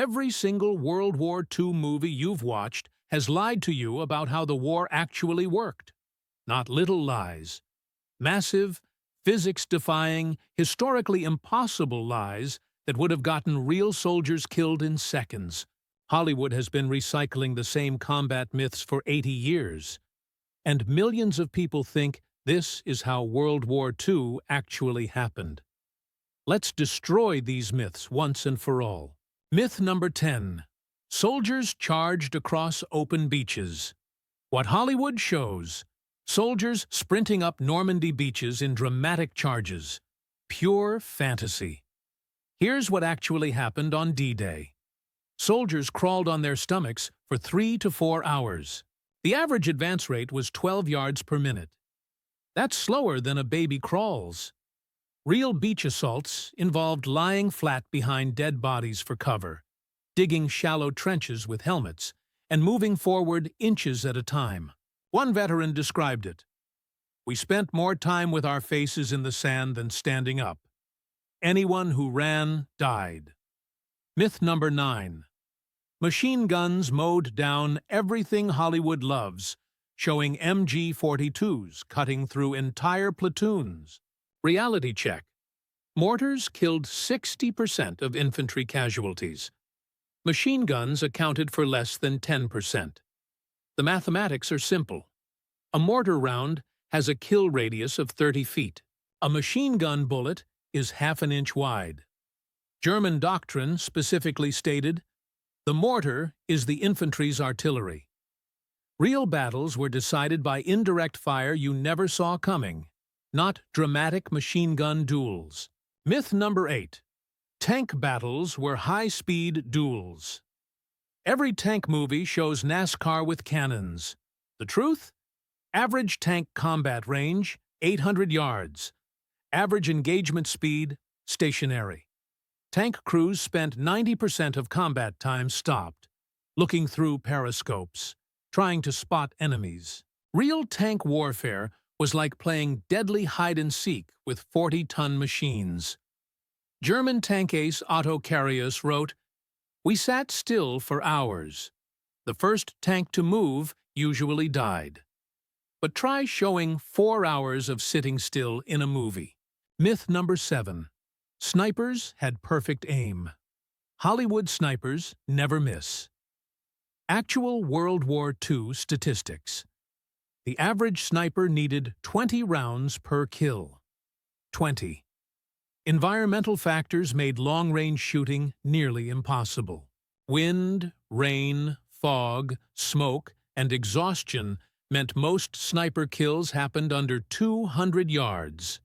Every single World War II movie you've watched has lied to you about how the war actually worked. Not little lies. Massive, physics-defying, historically impossible lies that would have gotten real soldiers killed in seconds. Hollywood has been recycling the same combat myths for 80 years. And millions of people think this is how World War II actually happened. Let's destroy these myths once and for all. Myth number 10. Soldiers charged across open beaches. What Hollywood shows. Soldiers sprinting up Normandy beaches in dramatic charges. Pure fantasy. Here's what actually happened on D-Day. Soldiers crawled on their stomachs for 3 to 4 hours. The average advance rate was 12 yards per minute. That's slower than a baby crawls. Real beach assaults involved lying flat behind dead bodies for cover, digging shallow trenches with helmets, and moving forward inches at a time. One veteran described it. "We spent more time with our faces in the sand than standing up. Anyone who ran died." Myth number 9. Machine guns mowed down everything Hollywood loves, showing MG-42s cutting through entire platoons. Reality check. Mortars killed 60% of infantry casualties. Machine guns accounted for less than 10%. The mathematics are simple. A mortar round has a kill radius of 30 feet. A machine gun bullet is half an inch wide. German doctrine specifically stated, "The mortar is the infantry's artillery." Real battles were decided by indirect fire you never saw coming, not dramatic machine gun duels. Myth number 8. Tank battles were high-speed duels. Every tank movie shows NASCAR with cannons. The truth? Average tank combat range, 800 yards. Average engagement speed, stationary. Tank crews spent 90% of combat time stopped, looking through periscopes, trying to spot enemies. Real tank warfare was like playing deadly hide-and-seek with 40-ton machines. German tank ace Otto Carius wrote, "We sat still for hours. The first tank to move usually died. But try showing 4 hours of sitting still in a movie." Myth number 7. Snipers had perfect aim. Hollywood snipers never miss. Actual World War II statistics. The average sniper needed 20 rounds per kill. 20. Environmental factors made long-range shooting nearly impossible. Wind, rain, fog, smoke, and exhaustion meant most sniper kills happened under 200 yards.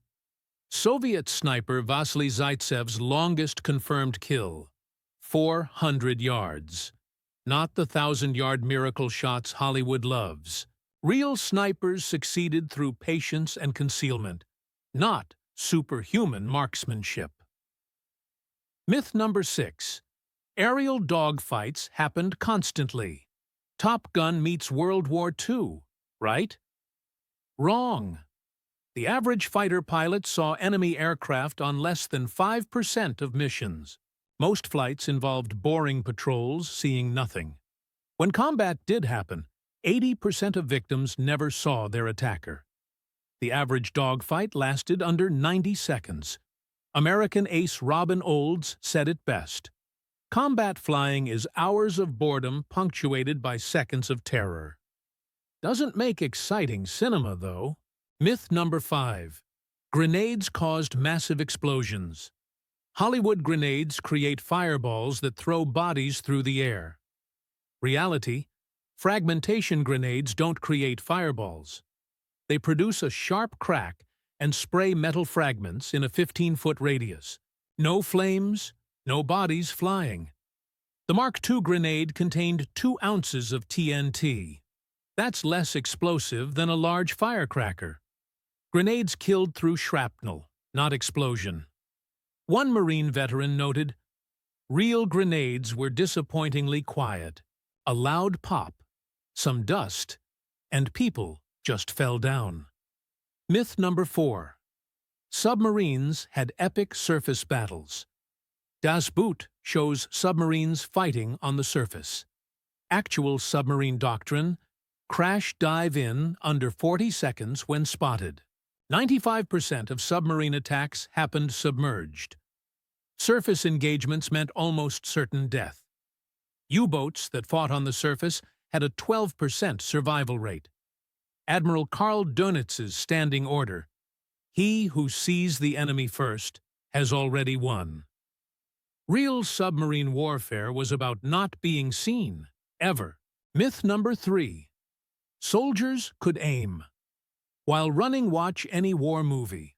Soviet sniper Vasily Zaitsev's longest confirmed kill, 400 yards. Not the 1,000-yard miracle shots Hollywood loves. Real snipers succeeded through patience and concealment, not superhuman marksmanship. Myth number 6. Aerial dogfights happened constantly. Top Gun meets World War II, right? Wrong. The average fighter pilot saw enemy aircraft on less than 5% of missions. Most flights involved boring patrols, seeing nothing. When combat did happen, 80% of victims never saw their attacker. The average dogfight lasted under 90 seconds. American ace Robin Olds said it best. Combat flying is hours of boredom punctuated by seconds of terror. Doesn't make exciting cinema, though. Myth number 5. Grenades caused massive explosions. Hollywood grenades create fireballs that throw bodies through the air. Reality: fragmentation grenades don't create fireballs. They produce a sharp crack and spray metal fragments in a 15-foot radius. No flames, no bodies flying. The Mark II grenade contained 2 ounces of TNT. That's less explosive than a large firecracker. Grenades killed through shrapnel, not explosion. One Marine veteran noted, "Real grenades were disappointingly quiet. A loud pop, some dust, and people just fell down." Myth number 4. Submarines had epic surface battles. Das Boot shows submarines fighting on the surface. Actual submarine doctrine: crash dive in under 40 seconds when spotted. 95% of submarine attacks happened submerged. Surface engagements meant almost certain death. U-boats that fought on the surface had a 12% survival rate. Admiral Karl Dönitz's standing order: "He who sees the enemy first has already won." Real submarine warfare was about not being seen, ever. Myth number 3. Soldiers could aim. While running, watch any war movie.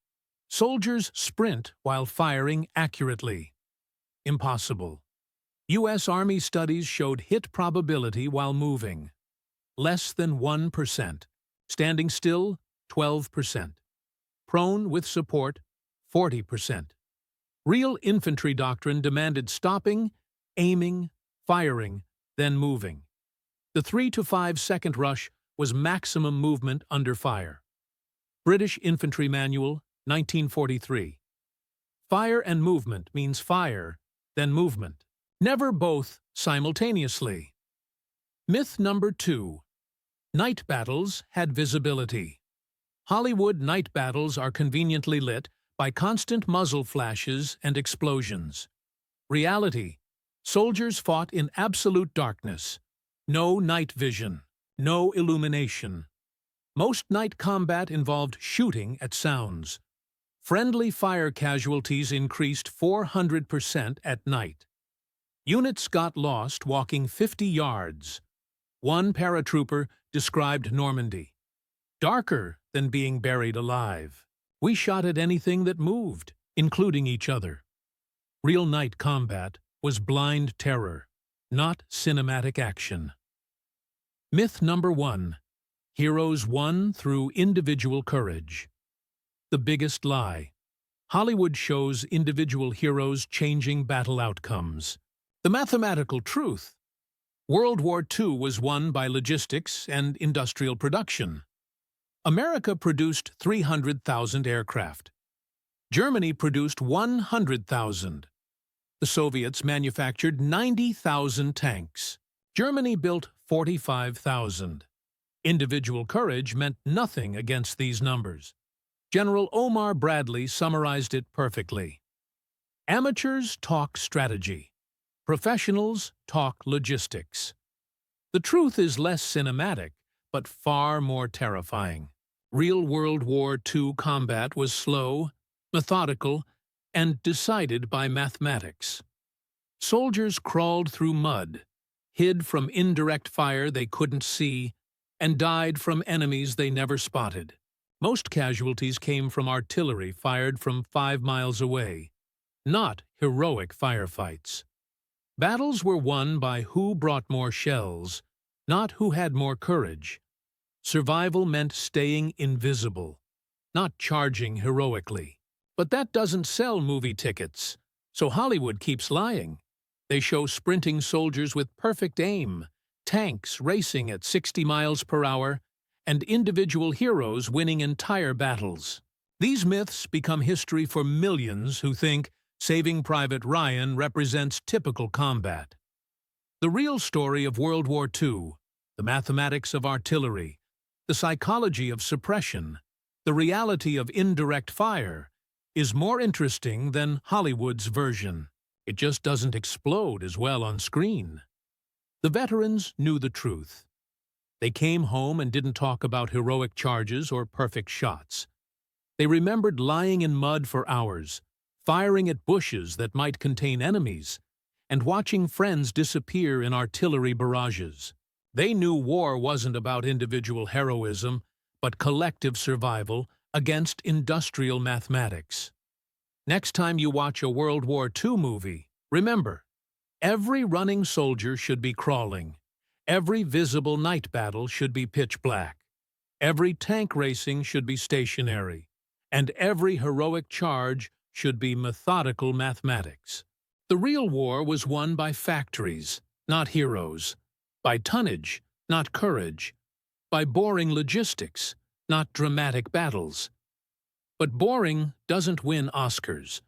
Soldiers sprint while firing accurately. Impossible. U.S. Army studies showed hit probability while moving: less than 1%. Standing still, 12%. Prone with support, 40%. Real infantry doctrine demanded stopping, aiming, firing, then moving. The 3 to 5 second rush was maximum movement under fire. British Infantry Manual, 1943. Fire and movement means fire, then movement. Never both simultaneously. Myth number 2. Night battles had visibility. Hollywood night battles are conveniently lit by constant muzzle flashes and explosions. Reality: soldiers fought in absolute darkness. No night vision, no illumination. Most night combat involved shooting at sounds. Friendly fire casualties increased 400% at night. Units got lost walking 50 yards. One paratrooper described Normandy: "Darker than being buried alive. We shot at anything that moved, including each other." Real night combat was blind terror, not cinematic action. Myth number 1. Heroes won through individual courage. The biggest lie. Hollywood shows individual heroes changing battle outcomes. The mathematical truth: World War II was won by logistics and industrial production. America produced 300,000 aircraft. Germany produced 100,000. The Soviets manufactured 90,000 tanks. Germany built 45,000. Individual courage meant nothing against these numbers. General Omar Bradley summarized it perfectly. Amateurs talk strategy. Professionals talk logistics. The truth is less cinematic, but far more terrifying. Real World War II combat was slow, methodical, and decided by mathematics. Soldiers crawled through mud, hid from indirect fire they couldn't see, and died from enemies they never spotted. Most casualties came from artillery fired from 5 miles away, not heroic firefights. Battles were won by who brought more shells, not who had more courage. Survival meant staying invisible, not charging heroically. But that doesn't sell movie tickets, so Hollywood keeps lying. They show sprinting soldiers with perfect aim, tanks racing at 60 miles per hour, and individual heroes winning entire battles. These myths become history for millions who think Saving Private Ryan represents typical combat. The real story of World War II, the mathematics of artillery, the psychology of suppression, the reality of indirect fire, is more interesting than Hollywood's version. It just doesn't explode as well on screen. The veterans knew the truth. They came home and didn't talk about heroic charges or perfect shots. They remembered lying in mud for hours, firing at bushes that might contain enemies, and watching friends disappear in artillery barrages. They knew war wasn't about individual heroism, but collective survival against industrial mathematics. Next time you watch a World War II movie, remember, every running soldier should be crawling. Every visible night battle should be pitch black. Every tank racing should be stationary. And every heroic charge should be methodical mathematics. The real war was won by factories, not heroes. By tonnage, not courage. By boring logistics, not dramatic battles. But boring doesn't win Oscars.